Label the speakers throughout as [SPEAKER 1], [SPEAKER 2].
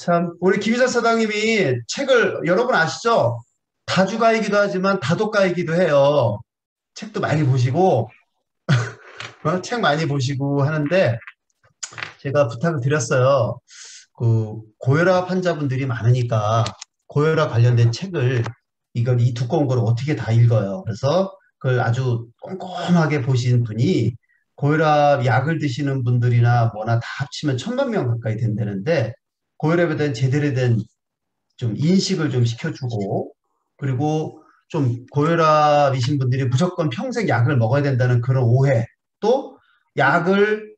[SPEAKER 1] 참, 우리 김희석 사장님이 책을 여러분 아시죠? 다주가이기도 하지만 다독가이기도 해요. 책도 많이 보시고, 책 많이 보시고 하는데, 제가 부탁을 드렸어요. 그, 고혈압 환자분들이 많으니까, 고혈압 관련된 책을, 이 두꺼운 거를 어떻게 다 읽어요. 그래서 그걸 아주 꼼꼼하게 보신 분이, 고혈압 약을 드시는 분들이나 뭐나 다 합치면 1,000만 명 가까이 된다는데, 고혈압에 대한 제대로 된 좀 인식을 좀 시켜주고 그리고 좀 고혈압이신 분들이 무조건 평생 약을 먹어야 된다는 그런 오해 또 약을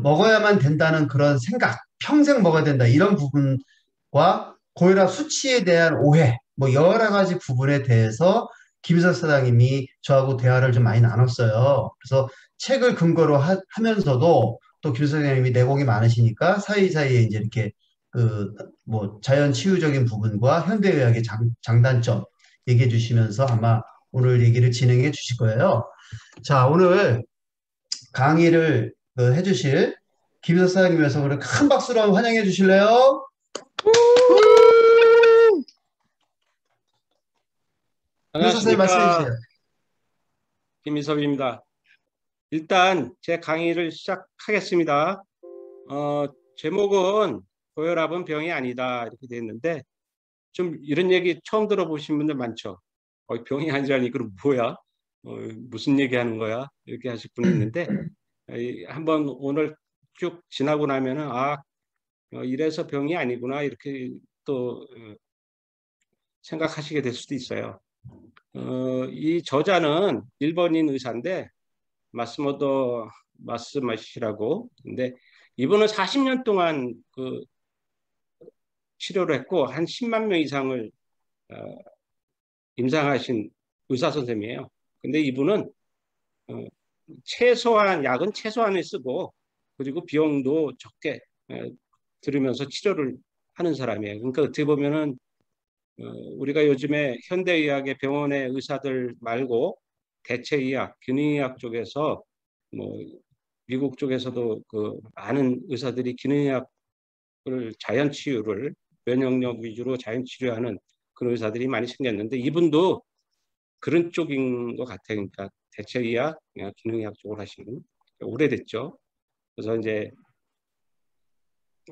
[SPEAKER 1] 먹어야만 된다는 그런 생각 평생 먹어야 된다 이런 부분과 고혈압 수치에 대한 오해 뭐 여러 가지 부분에 대해서 김희석 사장님이 저하고 대화를 좀 많이 나눴어요. 그래서 책을 근거로 면서도 또 김희석 사장님이 내공이 많으시니까 사이사이에 이제 이렇게 뭐 자연 치유적인 부분과 현대의학의 장단점 얘기해 주시면서 아마 오늘 얘기를 진행해 주실 거예요. 자, 오늘 강의를 해주실 김희석 사장님에서 그럼 큰 박수로 한번 환영해 주실래요? 김희석 사장님 말씀해 주세요.
[SPEAKER 2] 안녕하십니까. 김희섭입니다. 일단 제 강의를 시작하겠습니다. 제목은 고혈압은 병이 아니다 이렇게 되어 있는데 좀 이런 얘기 처음 들어보신 분들 많죠. 병이 아니라니 그럼 뭐야? 무슨 얘기하는 거야? 이렇게 하실 분이 있는데 한번 오늘 쭉 지나고 나면은 이래서 병이 아니구나 이렇게 또 생각하시게 될 수도 있어요. 이 저자는 일본인 의사인데 마스모토 마스마시라고. 근데 이분은 40년 동안 그 치료를 했고 한 10만 명 이상을 어, 임상하신 의사 선생님이에요. 근데 이분은 어, 최소한 약은 최소한을 쓰고 그리고 비용도 적게 들으면서 치료를 하는 사람이에요. 그러니까 어떻게 보면은 우리가 요즘에 현대의학의 병원의 의사들 말고 대체의학, 기능의학 쪽에서 뭐 미국 쪽에서도 그 많은 의사들이 기능의학을 자연 치유를 면역력 위주로 자연 치료하는 그런 의사들이 많이 생겼는데 이분도 그런 쪽인 것 같아요. 그러니까 대체의학, 기능의학 쪽을 하시는 오래됐죠. 그래서 이제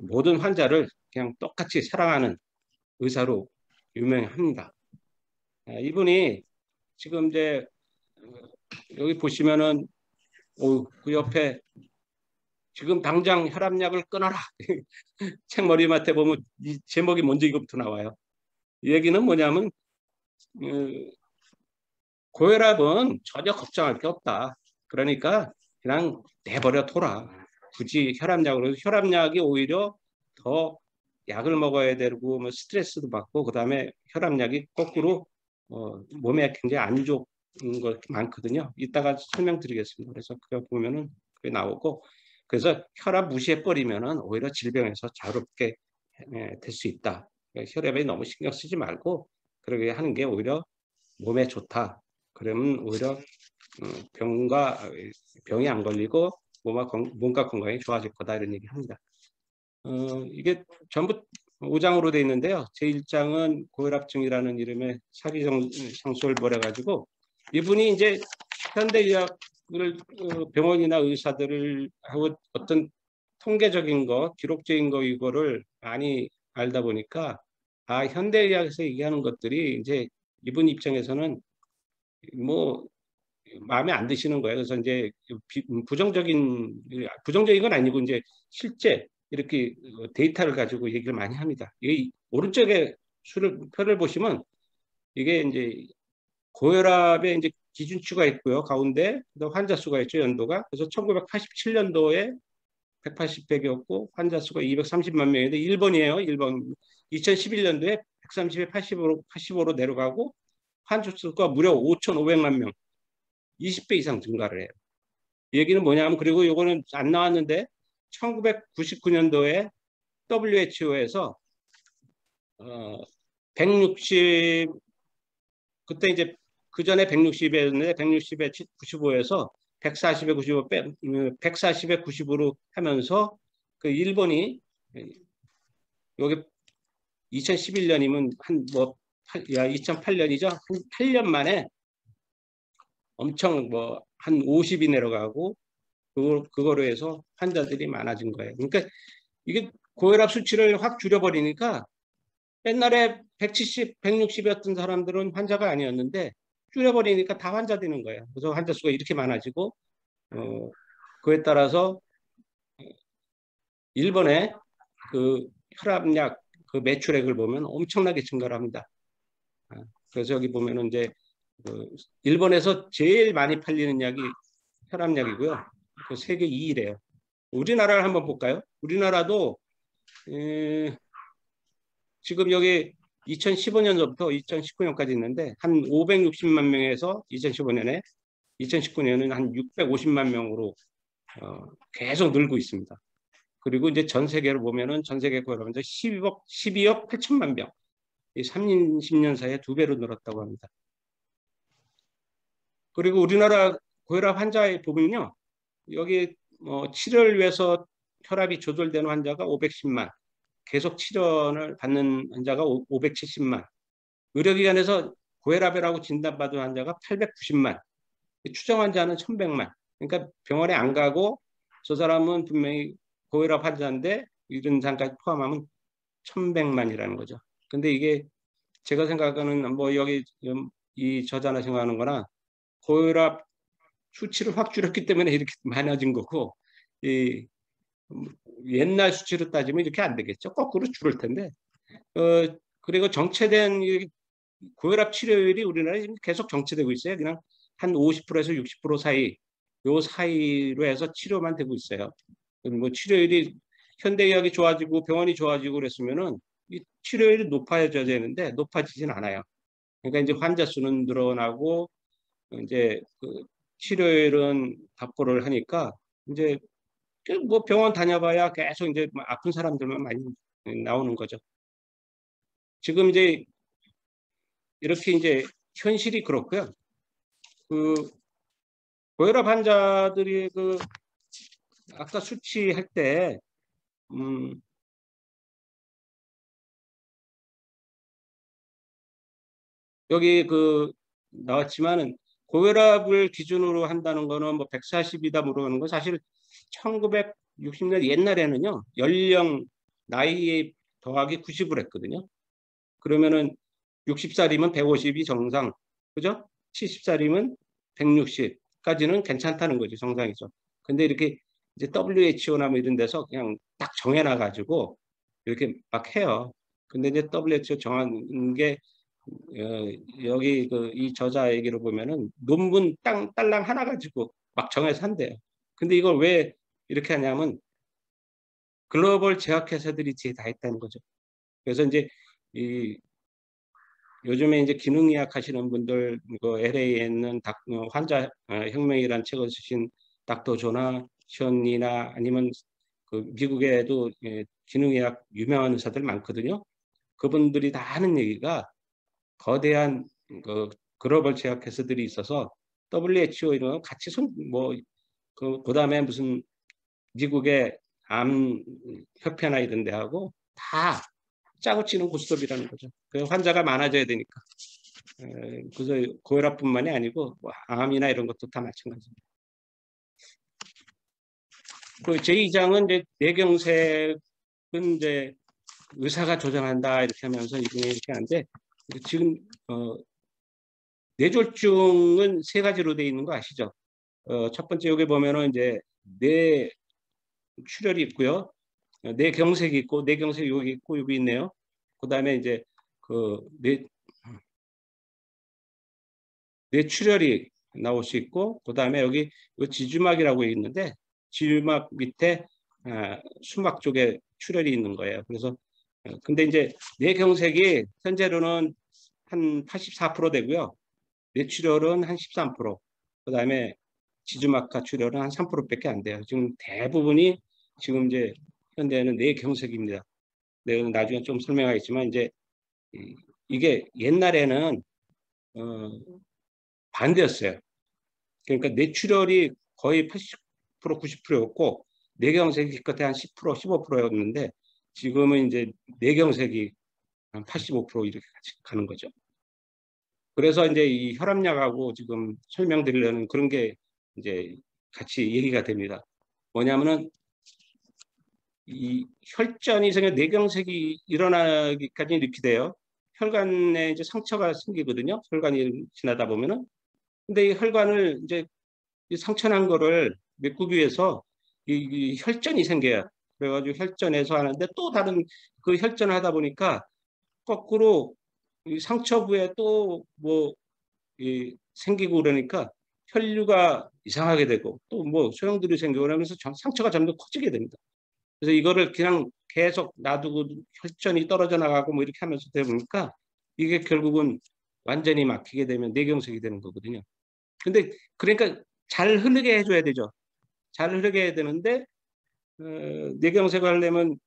[SPEAKER 2] 모든 환자를 그냥 똑같이 사랑하는 의사로 유명합니다. 이분이 지금 이제 여기 보시면은 그 옆에 지금 당장 혈압약을 끊어라. 책머리맡에 보면 이 제목이 먼저 이거부터 나와요. 이 얘기는 뭐냐면 고혈압은 전혀 걱정할 게 없다. 그러니까 그냥 내버려 둬라. 굳이 혈압약으로 혈압약이 오히려 더 약을 먹어야 되고 뭐 스트레스도 받고 그다음에 혈압약이 거꾸로 몸에 굉장히 안 좋은 것 많거든요. 이따가 설명드리겠습니다. 그래서 그거 보면은 그게 나오고 그래서 혈압 무시해 버리면은 오히려 질병에서 자유롭게 될 수 있다. 그러니까 혈압에 너무 신경 쓰지 말고 그렇게 하는 게 오히려 몸에 좋다. 그러면 오히려 병이 안 걸리고 몸과 건강이 좋아질 거다 이런 얘기 합니다. 이게 전부 5장으로 되어 있는데요. 제1장은 고혈압증이라는 이름의 사기상수를 벌여가지고 이분이 이제 현대의학을 병원이나 의사들을 하고 어떤 통계적인 거, 기록적인 거 이거를 많이 알다 보니까 현대의학에서 얘기하는 것들이 이제 이분 입장에서는 뭐 마음에 안 드시는 거예요. 그래서 이제 부정적인 건 아니고 이제 실제 이렇게 데이터를 가지고 얘기를 많이 합니다. 이 오른쪽에 표를 보시면 이게 이제 고혈압의 이제 기준치가 있고요. 가운데 환자 수가 있죠. 연도가. 그래서 1987년도에 180백이었고 환자 수가 230만 명인데 1번이에요. 1번. 2011년도에 130에 85로 내려가고 환자 수가 무려 5,500만 명. 20배 이상 증가를 해요. 이 얘기는 뭐냐면 그리고 요거는 안 나왔는데 1999년도에 WHO에서 160 그때 이제 그 전에 160이었는데 160에 95에서 140에 95 140에 90으로 하면서 그 일본이 여기 2011년이면 한 뭐 2008년이죠. 한 8년 만에 엄청 뭐 한 50이 내려가고 그거로 해서 환자들이 많아진 거예요. 그러니까 이게 고혈압 수치를 확 줄여버리니까 옛날에 170, 160이었던 사람들은 환자가 아니었는데 줄여버리니까 다 환자 되는 거예요. 그래서 환자 수가 이렇게 많아지고 그에 따라서 일본의 그 혈압약 그 매출액을 보면 엄청나게 증가를 합니다. 그래서 여기 보면은 이제 일본에서 제일 많이 팔리는 약이 혈압약이고요. 그 세계 2위래요. 우리나라를 한번 볼까요? 우리나라도 지금 여기 2015년부터 2019년까지 있는데 한 560만 명에서 2015년에 2019년은 한 650만 명으로 계속 늘고 있습니다. 그리고 이제 전 세계로 보면은 전 세계 고혈압 환자 12억 8천만 명. 이 30년 사이에 2배로 늘었다고 합니다. 그리고 우리나라 고혈압 환자에 보면요. 여기 치료를 위해서 혈압이 조절되는 환자가 510만, 계속 치료를 받는 환자가 570만, 의료기관에서 고혈압이라고 진단받은 환자가 890만, 추정 환자는 1100만. 그러니까 병원에 안 가고 저 사람은 분명히 고혈압 환자인데 이런 상까지 포함하면 1100만이라는 거죠. 근데 이게 제가 생각하는 뭐 여기 이 저자나 생각하는 거나 고혈압 수치를 확 줄였기 때문에 이렇게 많아진 거고 이 옛날 수치로 따지면 이렇게 안 되겠죠. 거꾸로 줄을 텐데. 그리고 정체된 고혈압 치료율이 우리나라에 지금 계속 정체되고 있어요. 그냥 한 50%에서 60% 사이, 요 사이로 해서 치료만 되고 있어요. 뭐 치료율이 현대의학이 좋아지고 병원이 좋아지고 그랬으면은 이 치료율이 높아져야 되는데 높아지진 않아요. 그러니까 이제 환자 수는 늘어나고 이제 그 치료율은 답고를 하니까 이제 뭐 병원 다녀봐야 계속 이제 아픈 사람들만 많이 나오는 거죠. 지금 이제 이렇게 이제 현실이 그렇고요. 그 고혈압 환자들이 그 아까 수치할 때 여기 그 나왔지만은 고혈압을 기준으로 한다는 거는 뭐 140이다 물어보는 건 사실 1960년 옛날에는요. 연령 나이에 더하기 90을 했거든요. 그러면은 60살이면 150이 정상. 그죠? 70살이면 160까지는 괜찮다는 거죠. 정상이죠. 근데 이렇게 이제 WHO나 뭐 이런 데서 그냥 딱 정해놔 가지고 이렇게 막 해요. 근데 이제 WHO 정한 게 여기 그 이 저자 얘기를 보면은 논문 딸랑 하나 가지고 막 정해서 한대요. 근데 이걸 왜 이렇게 하냐면 글로벌 제약회사들이 뒤에 다 있다는 거죠. 그래서 이제 이 요즘에 이제 기능의학 하시는 분들 그 LA에 있는 환자 혁명이라는 책을 쓰신 닥터 조나 션이나 아니면 그 미국에도 기능의학 유명한 의사들 많거든요. 그분들이 다 하는 얘기가 거대한 그 글로벌 제약회사들이 있어서 WHO 이런 거 같이 그다음에 무슨 미국의 암 협회나 이런 데하고 다 짜고 치는 고스톱이라는 거죠. 그 환자가 많아져야 되니까. 그래서 고혈압뿐만이 아니고 뭐 암이나 이런 것도 다 마찬가지입니다. 그 제2장은 이제 뇌경색은 이제 의사가 조정한다 이렇게 하면서 이분이 이렇게 하는데 지금 뇌졸중은 세 가지로 되어 있는 거 아시죠? 첫 번째 여기 보면은 이제 뇌 출혈이 있고요. 뇌경색이 있고 뇌경색이 여기 있고 여기 있네요. 그다음에 이제 뇌출혈이 나올 수 있고 그다음에 여기 지주막이라고 있는데 지주막 밑에 수막 쪽에 출혈이 있는 거예요. 그래서 근데 이제 뇌경색이 현재로는 한 84% 되고요. 뇌출혈은 한 13%, 그다음에 지주막하 출혈은 한 3%밖에 안 돼요. 지금 대부분이 지금 이제 현대에는 뇌경색입니다. 내가 나중에 좀 설명하겠지만 이제 이게 옛날에는 반대였어요. 그러니까 뇌출혈이 거의 80% 90%였고 뇌경색이 기껏해 한 10% 15%였는데 지금은 이제 뇌경색이 한 85% 이렇게 가는 거죠. 그래서 이제 이 혈압약하고 지금 설명드리려는 그런 게 이제 같이 얘기가 됩니다. 뭐냐면은 이 혈전이 생겨 뇌경색이 일어나기까지 이렇게 돼요. 혈관에 이제 상처가 생기거든요. 혈관이 지나다 보면은. 근데 이 혈관을 이제 이 상처난 거를 메꾸기 위해서 이 혈전이 생겨요. 그래가지고 혈전에서 하는데 또 다른 그 혈전을 하다 보니까 거꾸로 이 상처부에 또 뭐 생기고 그러니까 혈류가 이상하게 되고 또 뭐 소용돌이 생기고 그러면서 상처가 점점 커지게 됩니다. 그래서 이거를 그냥 계속 놔두고 혈전이 떨어져 나가고 뭐 이렇게 하면서 되다 보니까 이게 결국은 완전히 막히게 되면 뇌경색이 되는 거거든요. 근데 그러니까 잘 흐르게 해줘야 되죠. 잘 흐르게 해야 되는데 뇌경색을 하려면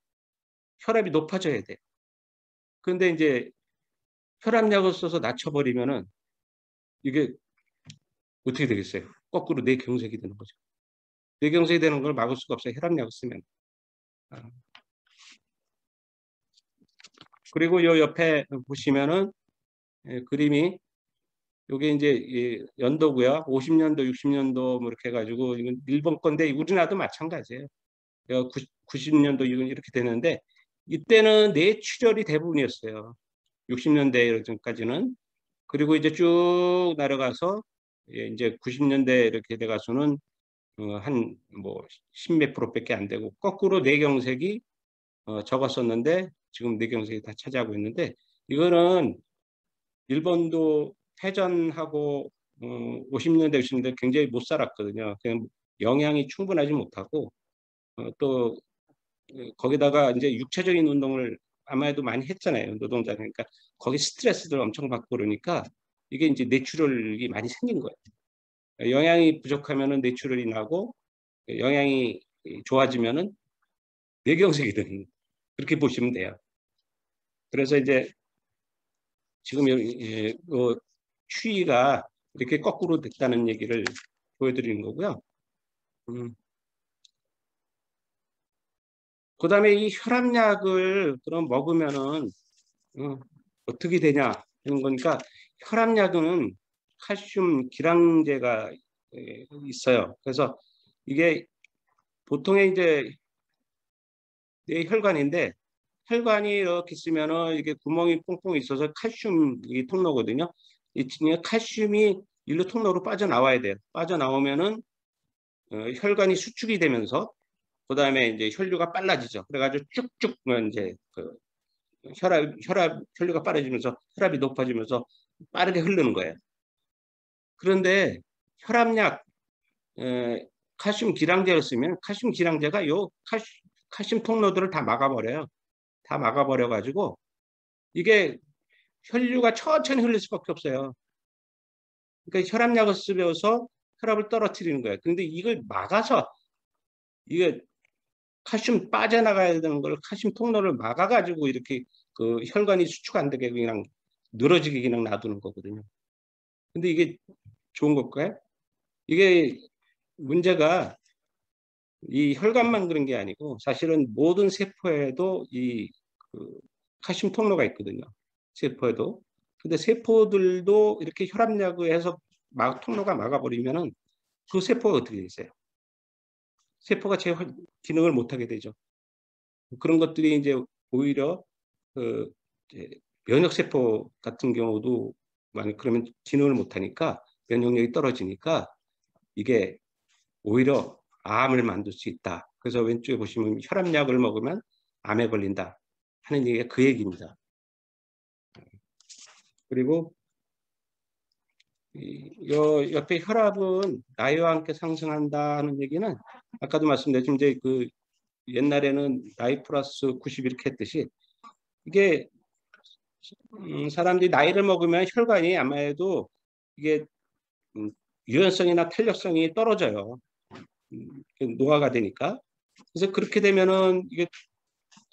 [SPEAKER 2] 혈압이 높아져야 돼. 근데 이제 혈압약을 써서 낮춰버리면은 이게 어떻게 되겠어요? 거꾸로 뇌경색이 되는 거죠. 뇌경색이 되는 걸 막을 수가 없어요. 혈압약을 쓰면. 그리고 요 옆에 보시면은 그림이 요게 이제 연도고요. 50년도, 60년도 뭐 이렇게 해가지고 이건 일본 건데 우리나라도 마찬가지예요. 90년도 이렇게 되는데 이때는 뇌출혈이 대부분이었어요. 60년대까지는. 그리고 이제 쭉 내려가서 이제 90년대 이렇게 돼가서는 한 뭐 10몇 프로밖에 안 되고 거꾸로 뇌경색이 적었었는데 지금 뇌경색이 다 차지하고 있는데 이거는 일본도 패전하고 50년대, 60년대 굉장히 못 살았거든요. 그냥 영양이 충분하지 못하고 또 거기다가 이제 육체적인 운동을 아마도 많이 했잖아요. 노동자. 그러니까 거기 스트레스를 엄청 받고 그러니까 이게 이제 뇌출혈이 많이 생긴 거예요. 영양이 부족하면은 뇌출혈이 나고 영양이 좋아지면은 뇌경색이 되는 그렇게 보시면 돼요. 그래서 이제 지금 추이가 이렇게 거꾸로 됐다는 얘기를 보여드리는 거고요. 그 다음에 이 혈압약을 그럼 먹으면은 어떻게 되냐 하는 거니까 혈압약은 칼슘 기량제가 있어요. 그래서 이게 보통의 이제 뇌 혈관인데 혈관이 이렇게 있으면은 이게 구멍이 뽕뽕 있어서 칼슘이 통로거든요. 이 칼슘이 일로 통로로 빠져나와야 돼요. 빠져나오면은 혈관이 수축이 되면서 그 다음에 이제 혈류가 빨라지죠. 그래가지고 쭉쭉 이제 그 혈류가 빠르지면서 혈압이 높아지면서 빠르게 흐르는 거예요. 그런데 혈압약 칼슘 기량제를 쓰면 칼슘 기량제가 요 칼슘 통로들을 다 막아버려요. 다 막아버려가지고 이게 혈류가 천천히 흘릴 수밖에 없어요. 그러니까 혈압약을 쓰면서 혈압을 떨어뜨리는 거예요. 그런데 이걸 막아서 이게 칼슘 빠져나가야 되는 걸 칼슘 통로를 막아가지고 이렇게 그 혈관이 수축 안 되게 그냥 늘어지게 그냥 놔두는 거거든요. 근데 이게 좋은 걸까요? 이게 문제가 이 혈관만 그런 게 아니고 사실은 모든 세포에도 그 칼슘 통로가 있거든요. 세포에도. 근데 세포들도 이렇게 혈압약을 해서 통로가 막아버리면은 그 세포가 어떻게 되세요? 세포가 제 기능을 못하게 되죠. 그런 것들이 이제 오히려 그 면역 세포 같은 경우도 많이 그러면 기능을 못하니까 면역력이 떨어지니까 이게 오히려 암을 만들 수 있다. 그래서 왼쪽에 보시면 혈압약을 먹으면 암에 걸린다 하는 얘기가 그 얘기입니다. 그리고 옆에 혈압은 나이와 함께 상승한다 하는 얘기는 아까도 말씀드렸지만 이제 그 옛날에는 나이 플러스 90 이렇게 했듯이 이게 사람들이 나이를 먹으면 혈관이 아마도 이게 유연성이나 탄력성이 떨어져요. 노화가 되니까. 그래서 그렇게 되면은 이게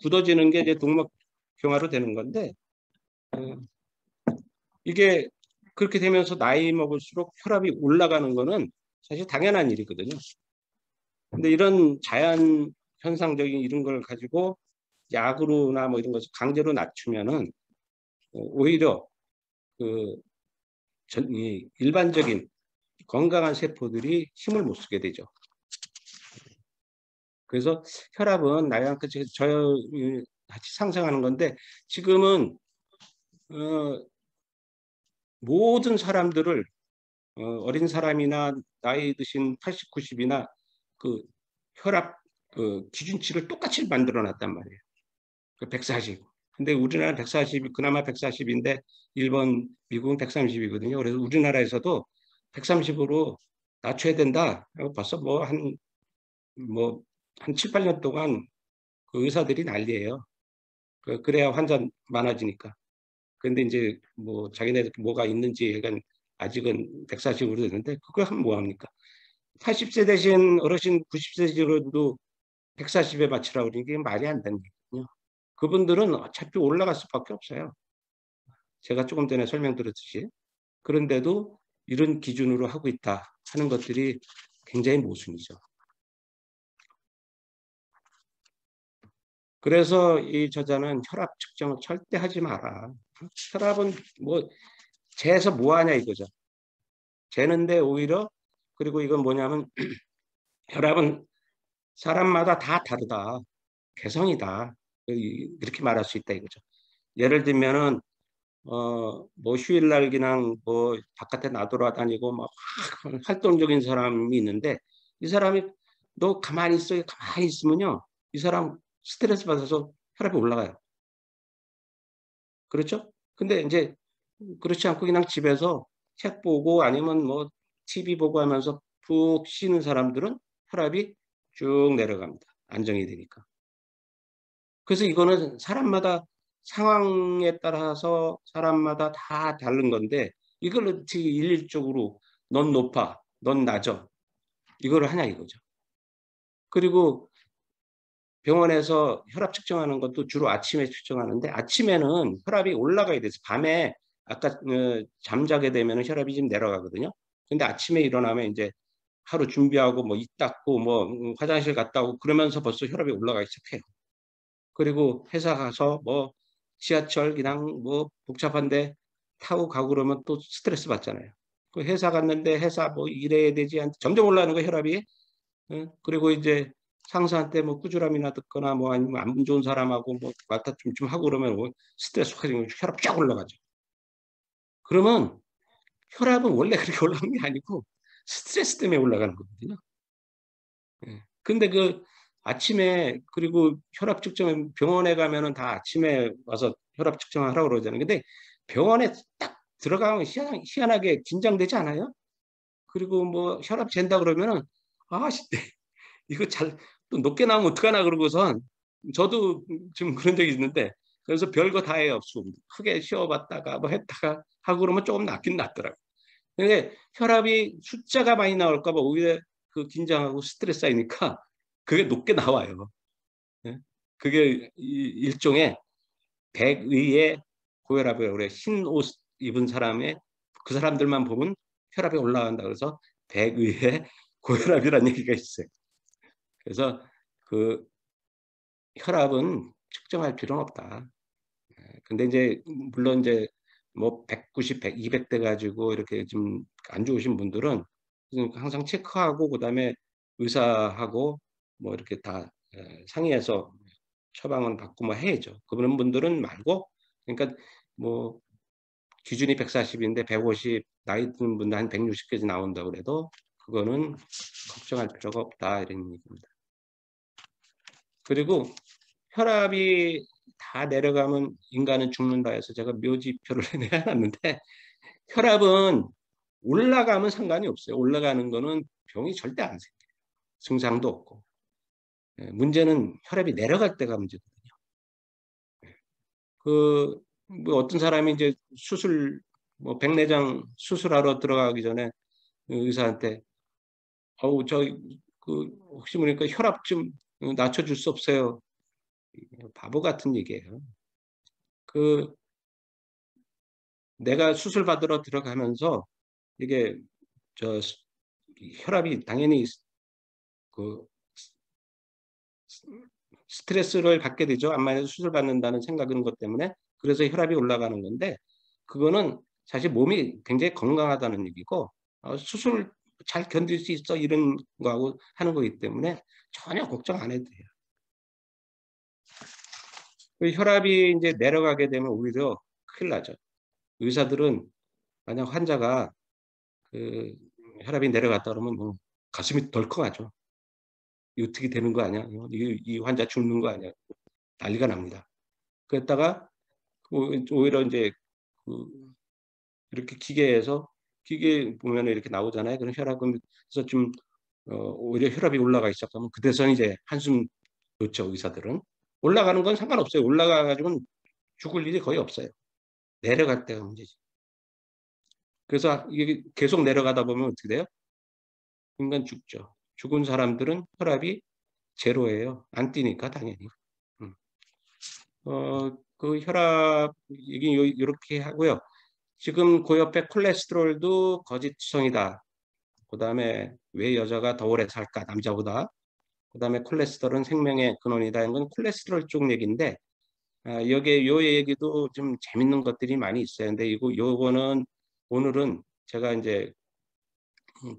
[SPEAKER 2] 굳어지는 게 이제 동맥경화로 되는 건데 이게 그렇게 되면서 나이 먹을수록 혈압이 올라가는 거는 사실 당연한 일이거든요. 근데 이런 자연 현상적인 이런 걸 가지고 약으로나 뭐 이런 것을 강제로 낮추면은 오히려 그 이 일반적인 건강한 세포들이 힘을 못 쓰게 되죠. 그래서 혈압은 나이와 같이 같이 상승하는 건데 지금은 모든 사람들을 어린 사람이나 나이 드신 80, 90이나 그 혈압 기준치를 똑같이 만들어 놨단 말이에요. 그 140. 근데 우리나라는 140, 그나마 140인데 일본, 미국은 130이거든요. 그래서 우리나라에서도 130으로 낮춰야 된다. 벌써 한 7, 8년 동안 그 의사들이 난리예요. 그래야 환자 많아지니까. 근데 이제 뭐 자기네 뭐가 있는지 약간 아직은 140으로 되는데 그걸 하면 뭐합니까? 80세 되신 어르신 90세로도 140에 맞추라고 그러는 게 말이 안 되는 거거든요. 그분들은 어차피 올라갈 수밖에 없어요. 제가 조금 전에 설명드렸듯이. 그런데도 이런 기준으로 하고 있다 하는 것들이 굉장히 모순이죠. 그래서 이 저자는 혈압 측정을 절대 하지 마라. 혈압은 뭐 재서 뭐 하냐 이거죠. 재는데 오히려 그리고 이건 뭐냐면 혈압은 사람마다 다 다르다. 개성이다. 이렇게 말할 수 있다 이거죠. 예를 들면은 뭐 휴일날 그냥 뭐 바깥에 나돌아다니고 막 활동적인 사람이 있는데 이 사람이 너 가만히 있어 가만히 있으면요 이 사람 스트레스 받아서 혈압이 올라가요. 그렇죠? 근데 이제 그렇지 않고 그냥 집에서 책 보고 아니면 뭐 TV 보고 하면서 푹 쉬는 사람들은 혈압이 쭉 내려갑니다. 안정이 되니까. 그래서 이거는 사람마다 상황에 따라서 사람마다 다 다른 건데 이걸 어떻게 일률적으로 넌 높아, 넌 낮아 이걸 하냐 이거죠. 그리고 병원에서 혈압 측정하는 것도 주로 아침에 측정하는데 아침에는 혈압이 올라가야 돼서 밤에 아까 잠자게 되면 혈압이 좀 내려가거든요. 근데 아침에 일어나면 이제 하루 준비하고 뭐 입 닦고 뭐 화장실 갔다 오고 그러면서 벌써 혈압이 올라가기 시작해요. 그리고 회사 가서 뭐 지하철 그냥 뭐 복잡한데 타고 가고 그러면 또 스트레스 받잖아요. 그 회사 갔는데 회사 뭐 일해야 되지 점점 올라가는 거 혈압이. 그리고 이제 상사한테 뭐 꾸지람이나 듣거나 뭐 아니면 안 좋은 사람하고 뭐 말다툼 좀 하고 그러면 뭐 스트레스 가지고 혈압 쫙 올라가죠. 그러면 혈압은 원래 그렇게 올라가는 게 아니고 스트레스 때문에 올라가는 거거든요. 근데 그 아침에 그리고 혈압 측정 병원에 가면은 다 아침에 와서 혈압 측정하라고 그러잖아요. 근데 병원에 딱 들어가면 희한하게 긴장되지 않아요? 그리고 뭐 혈압 잰다 그러면은 아 이거 잘 또 높게 나오면 어떡하나 그러고선 저도 좀 그런 적이 있는데 그래서 별거 다 해요. 크게 쉬어봤다가 뭐 했다가 하고 그러면 조금 낫긴 낫더라고요. 근데 혈압이 숫자가 많이 나올까 봐 오히려 그 긴장하고 스트레스 쌓이니까 그게 높게 나와요. 예? 그게 일종의 백의의 고혈압이라고 그래. 흰 옷 입은 사람의 그 사람들만 보면 혈압이 올라간다 그래서 백의의 고혈압이라는 얘기가 있어요. 그래서 그 혈압은 측정할 필요는 없다. 근데 이제 물론 이제 뭐 190, 100, 200대 가지고 이렇게 좀 안 좋으신 분들은 항상 체크하고 그다음에 의사하고 뭐 이렇게 다 상의해서 처방은 받고 뭐 해야죠. 그런 분들은 말고 그러니까 뭐 기준이 140인데 150 나이 든 분들 한 160까지 나온다고 그래도 그거는 걱정할 필요가 없다 이런 얘기입니다. 그리고 혈압이 다 내려가면 인간은 죽는다 해서 제가 묘지표를 내놨는데 혈압은 올라가면 상관이 없어요. 올라가는 거는 병이 절대 안 생겨요. 증상도 없고. 문제는 혈압이 내려갈 때가 문제거든요. 뭐 어떤 사람이 이제 뭐 백내장 수술하러 들어가기 전에 의사한테 혹시 모르니까 혈압 좀 낮춰줄 수 없어요. 바보 같은 얘기예요. 내가 수술 받으러 들어가면서 이게 저 혈압이 당연히 그 스트레스를 받게 되죠. 암만해도 수술 받는다는 생각인 것 때문에. 그래서 혈압이 올라가는 건데 그거는 사실 몸이 굉장히 건강하다는 얘기고 수술 잘 견딜 수 있어 이런 거하고 하는 거기 때문에 전혀 걱정 안 해도 돼요. 그 혈압이 이제 내려가게 되면 오히려 큰일 나죠. 의사들은 만약 환자가 그 혈압이 내려갔다 그러면 뭐 가슴이 덜컹하죠. 이 어떻게 되는 거 아니야? 이 환자 죽는 거 아니야? 난리가 납니다. 그랬다가 오히려 이제 그 이렇게 기계 보면 이렇게 나오잖아요. 그런 혈압에서 좀 오히려 혈압이 올라가기 시작하면 그때서는 이제 한숨 놓죠. 의사들은 올라가는 건 상관없어요. 올라가가지고는 죽을 일이 거의 없어요. 내려갈 때가 문제지. 그래서 이게 계속 내려가다 보면 어떻게 돼요? 인간 죽죠. 죽은 사람들은 혈압이 제로예요. 안 뛰니까 당연히. 음. 그 혈압 얘기 이렇게 하고요. 지금 그 옆에 콜레스테롤도 거짓성이다. 그다음에 왜 여자가 더 오래 살까 남자보다. 그다음에 콜레스테롤은 생명의 근원이다. 이건 콜레스테롤 쪽 얘기인데 여기에 요 얘기도 좀 재밌는 것들이 많이 있어요. 근데 요거는 오늘은 제가 이제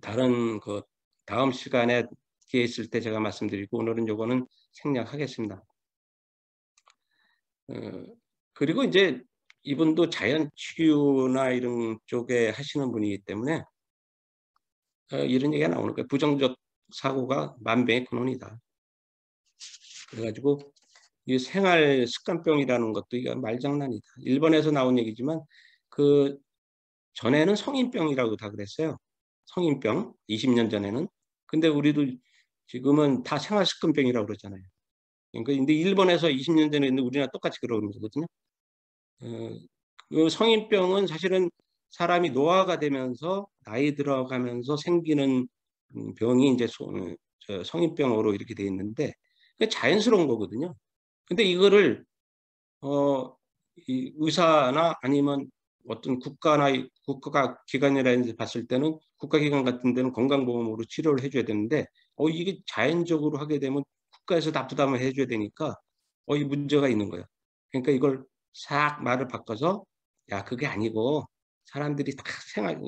[SPEAKER 2] 다른 그 다음 시간에 기회 있을 때 제가 말씀드리고 오늘은 요거는 생략하겠습니다. 그리고 이제 이분도 자연 치유나 이런 쪽에 하시는 분이기 때문에 이런 얘기가 나오는 거예요. 부정적 사고가 만병의 근원이다. 그래가지고 이 생활 습관병이라는 것도 이거 말장난이다. 일본에서 나온 얘기지만 그 전에는 성인병이라고 다 그랬어요. 성인병 20년 전에는. 근데 우리도 지금은 다 생활습관병이라고 그러잖아요. 그러니까 근데 일본에서 20년 전에 있는 우리나라 똑같이 그러는 거거든요. 그 성인병은 사실은 사람이 노화가 되면서 나이 들어가면서 생기는 병이 이제 성인병으로 이렇게 돼 있는데 그게 자연스러운 거거든요. 근데 이거를 이 의사나 아니면 어떤 국가 기관이라든지 봤을 때는 국가기관 같은 데는 건강보험으로 치료를 해줘야 되는데 이게 자연적으로 하게 되면 국가에서 다 부담을 해줘야 되니까 이 문제가 있는 거예요. 그러니까 이걸 싹 말을 바꿔서 야 그게 아니고 사람들이 다 생활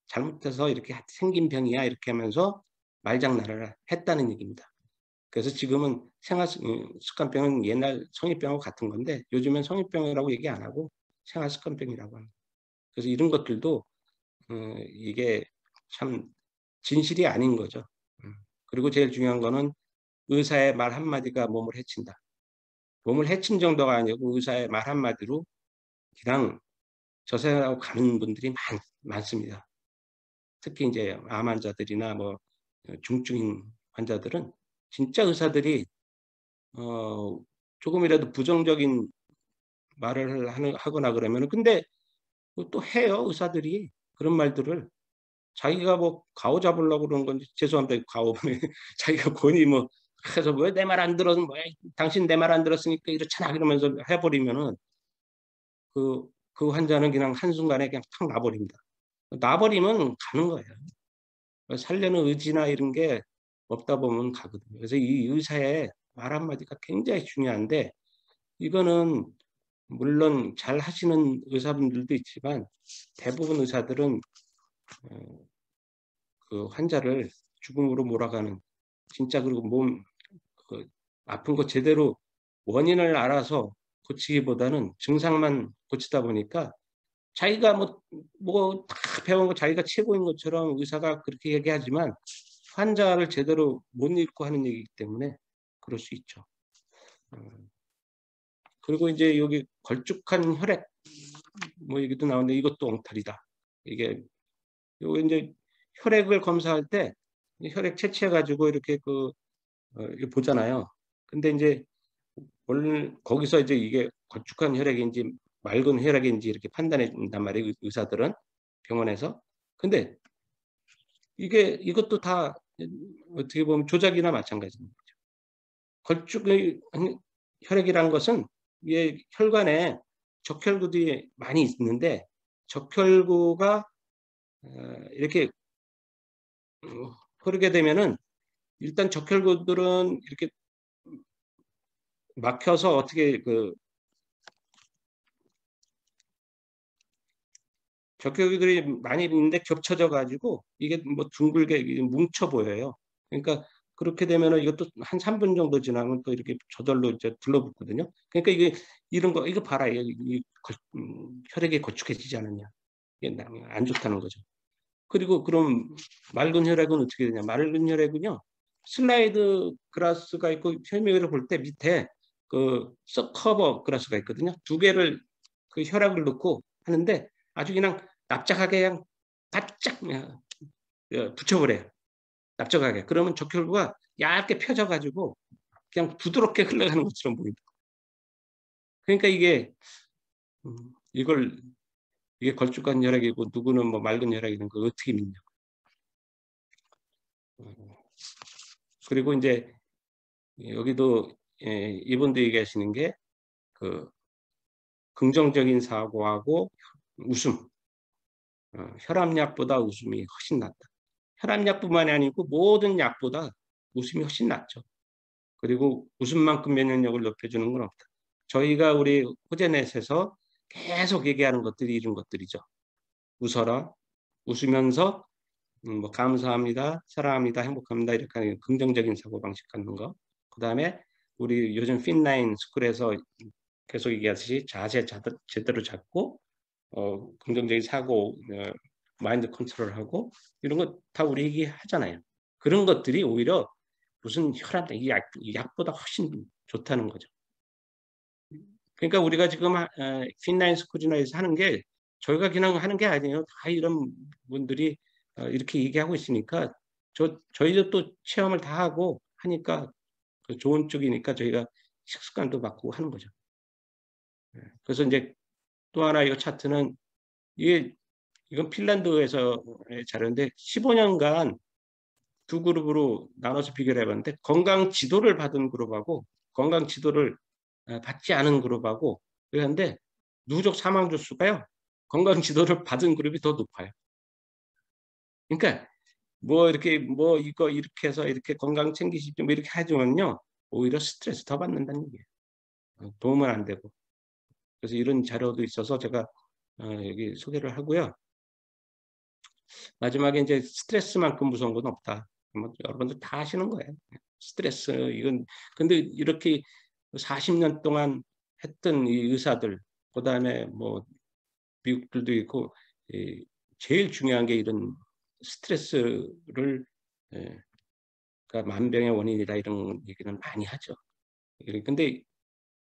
[SPEAKER 2] 잘못해서 이렇게 생긴 병이야 이렇게 하면서 말장난을 했다는 얘기입니다. 그래서 지금은 생활 습관병은 옛날 성인병하고 같은 건데 요즘엔 성인병이라고 얘기 안 하고 생활 습관병이라고 합니다. 그래서 이런 것들도 이게 참 진실이 아닌 거죠. 그리고 제일 중요한 거는 의사의 말 한마디가 몸을 해친다. 몸을 해친 정도가 아니고 의사의 말 한마디로 그냥 저 세상하고 가는 분들이 많습니다. 특히 이제 암 환자들이나 뭐 중증인 환자들은 진짜 의사들이 조금이라도 부정적인 말을 하거나 그러면은 근데 또 해요 의사들이 그런 말들을 자기가 뭐 가오 잡으려고 그러는 건지 죄송합니다 가오 자기가 본인이 뭐 해서 왜 내 말 안 들어 뭐 당신 내 말 안 들었으니까 이렇잖아 이러면서 해버리면은 그 환자는 그냥 한순간에 그냥 탁 나버립니다. 나버리면 가는 거예요. 살려는 의지나 이런 게 없다 보면 가거든요. 그래서 이 의사의 말 한마디가 굉장히 중요한데 이거는 물론 잘 하시는 의사분들도 있지만 대부분 의사들은 그 환자를 죽음으로 몰아가는 진짜 그리고 그 아픈 거 제대로 원인을 알아서 고치기보다는 증상만 고치다 보니까 자기가 다 배운 거 자기가 최고인 것처럼 의사가 그렇게 얘기하지만 환자를 제대로 못 읽고 하는 얘기이기 때문에 그럴 수 있죠. 그리고 이제 여기 걸쭉한 혈액 뭐 얘기도 나오는데 이것도 엉터리다. 이게 요 이제 혈액을 검사할 때 혈액 채취해 가지고 이렇게 이렇게 보잖아요. 근데 이제 원래 거기서 이제 이게 걸쭉한 혈액인지 맑은 혈액인지 이렇게 판단해 준단 말이에요. 의사들은 병원에서. 근데 이것도 다 어떻게 보면 조작이나 마찬가지입니다. 걸쭉의 혈액이란 것은 이게 혈관에 적혈구들이 많이 있는데 적혈구가 이렇게 흐르게 되면은 일단 적혈구들은 이렇게 막혀서 어떻게 적혈구들이 많이 있는데 겹쳐져 가지고 이게 뭐 둥글게 뭉쳐 보여요. 그러니까 그렇게 되면은 이것도 한 3분 정도 지나면 또 이렇게 저절로 이제 들러붙거든요. 그러니까 이게 이런 거 이거 봐라. 혈액이 거축해지지 않았냐. 이게 안 좋다는 거죠. 그리고 그럼 맑은 혈액은 어떻게 되냐? 맑은 혈액은요. 슬라이드 그라스가 있고 혈액을 볼 때 밑에 그 서커버 그라스가 있거든요. 두 개를 그 혈압을 넣고 하는데 아주 그냥 납작하게 그냥 바짝 붙여버려요. 납작하게. 그러면 적혈구가 얇게 펴져가지고 그냥 부드럽게 흘러가는 것처럼 보입니다. 그러니까 이걸 이게 걸쭉한 혈액이고 누구는 뭐 맑은 혈액이는 거 어떻게 믿냐. 그리고 이제 여기도 이분도 얘기하시는 게 그 긍정적인 사고하고 웃음, 혈압약보다 웃음이 훨씬 낫다. 혈압약뿐만이 아니고 모든 약보다 웃음이 훨씬 낫죠. 그리고 웃음만큼 면역력을 높여주는 건 없다. 저희가 우리 호제넷에서 계속 얘기하는 것들이 이런 것들이죠. 웃어라, 웃으면서 뭐 감사합니다, 사랑합니다, 행복합니다 이렇게 하는 긍정적인 사고방식 갖는 거. 그 다음에 우리 요즘 핀라인 스쿨에서 계속 얘기하듯이 자세 제대로 잡고 긍정적인 사고, 마인드 컨트롤하고 이런 거 다 우리 얘기하잖아요. 그런 것들이 오히려 무슨 혈압, 이 약보다 훨씬 좋다는 거죠. 그러니까 우리가 지금 핀라인 스쿨이나에서 하는 게 저희가 그냥 하는 게 아니에요. 다 이런 분들이 이렇게 얘기하고 있으니까 저희도 또 체험을 다 하고 하니까 좋은 쪽이니까 저희가 식습관도 바꾸고 하는 거죠. 그래서 이제 또 하나 이거 차트는 이건 핀란드에서의 자료인데 15년간 두 그룹으로 나눠서 비교를 해봤는데 건강 지도를 받은 그룹하고 건강 지도를 받지 않은 그룹하고 그런데 누적 사망 주수가요. 건강 지도를 받은 그룹이 더 높아요. 그러니까 뭐 이렇게 뭐 이거 이렇게 해서 이렇게 건강 챙기시죠 뭐 이렇게 하지만요 오히려 스트레스 더 받는다는 얘기예요. 도움은 안 되고. 그래서 이런 자료도 있어서 제가 여기 소개를 하고요. 마지막에 이제 스트레스만큼 무서운 건 없다. 뭐 여러분들 다 아시는 거예요. 스트레스 이건 근데 이렇게 40년 동안 했던 이 의사들 그다음에 뭐 미국들도 있고 제일 중요한 게 이런 스트레스를 그러니까 만병의 원인이다 이런 얘기는 많이 하죠. 근데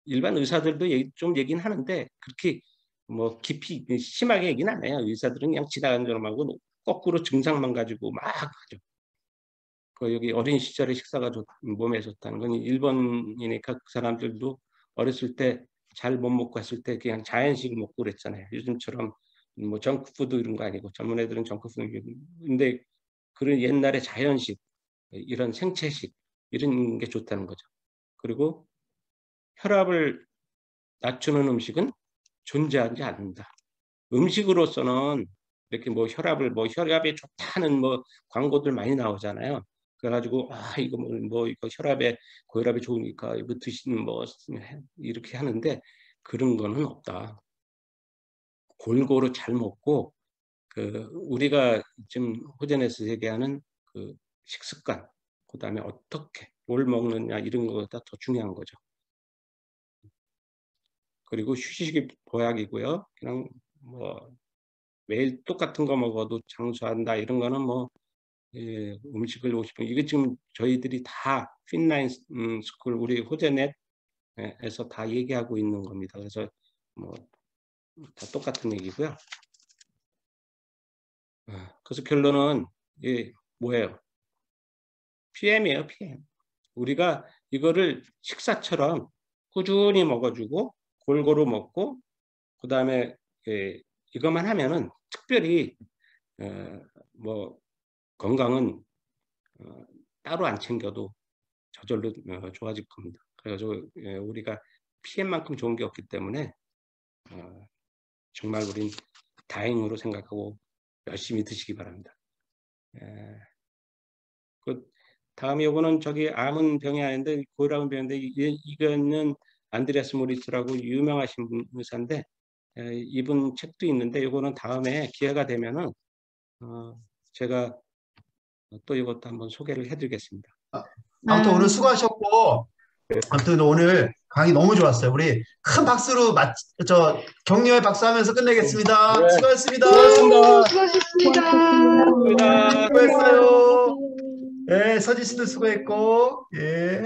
[SPEAKER 2] 일반 의사들도 좀 얘기는 하는데 그렇게 뭐 깊이 심하게 얘기는 안 해요. 의사들은 그냥 지나가는 사람하고 거꾸로 증상만 가지고 막 하죠. 여기 어린 시절에 식사가 몸에 좋다는 건 일본이니까 그 사람들도 어렸을 때 잘 못 먹고 했을 때 그냥 자연식 먹고 그랬잖아요. 요즘처럼 뭐 정크푸드 이런 거 아니고 젊은 애들은 정크푸드 근데 그런 옛날에 자연식 이런 생채식 이런 게 좋다는 거죠. 그리고 혈압을 낮추는 음식은 존재하지 않는다. 음식으로서는 이렇게 뭐 혈압에 좋다는 뭐 광고들 많이 나오잖아요. 그래가지고 이거 뭐 이거 혈압에 고혈압에 좋으니까 이거 드시는 뭐 이렇게 하는데 그런 거는 없다. 골고루 잘 먹고 우리가 지금 호전에서 얘기하는 그 식습관 그다음에 어떻게 뭘 먹느냐 이런 거보다 더 중요한 거죠. 그리고 휴식이 보약이고요. 그냥 뭐 매일 똑같은 거 먹어도 장수한다 이런 거는 뭐 음식을 50분 이게 지금 저희들이 다 핀라인 스쿨 우리 호재넷에서 다 얘기하고 있는 겁니다. 그래서 뭐 다 똑같은 얘기고요. 그래서 결론은 뭐예요? PM이에요, PM. 우리가 이거를 식사처럼 꾸준히 먹어주고 골고루 먹고 그 다음에 이것만 하면은 특별히 뭐 건강은 따로 안 챙겨도 저절로 좋아질 겁니다. 그래가지고 우리가 PM만큼 좋은 게 없기 때문에 정말 우린 다행으로 생각하고 열심히 드시기 바랍니다. 그 다음에 요거는 저기 암은 병이 아닌데 고혈압은 병인데 이거는 안드레아스 모리스라고 유명하신 의사인데 이분 책도 있는데 요거는 다음에 기회가 되면은 제가 또 이것도 한번 소개를 해드리겠습니다.
[SPEAKER 1] 아무튼 오늘 수고하셨고, 아무튼 오늘 강의 너무 좋았어요. 우리 큰 박수로 격려의 박수하면서 끝내겠습니다.
[SPEAKER 2] 네.
[SPEAKER 1] 수고하셨습니다.
[SPEAKER 3] 수고하셨습니다.
[SPEAKER 1] 수고했어요. 예, 서지 씨도 수고했고, 예.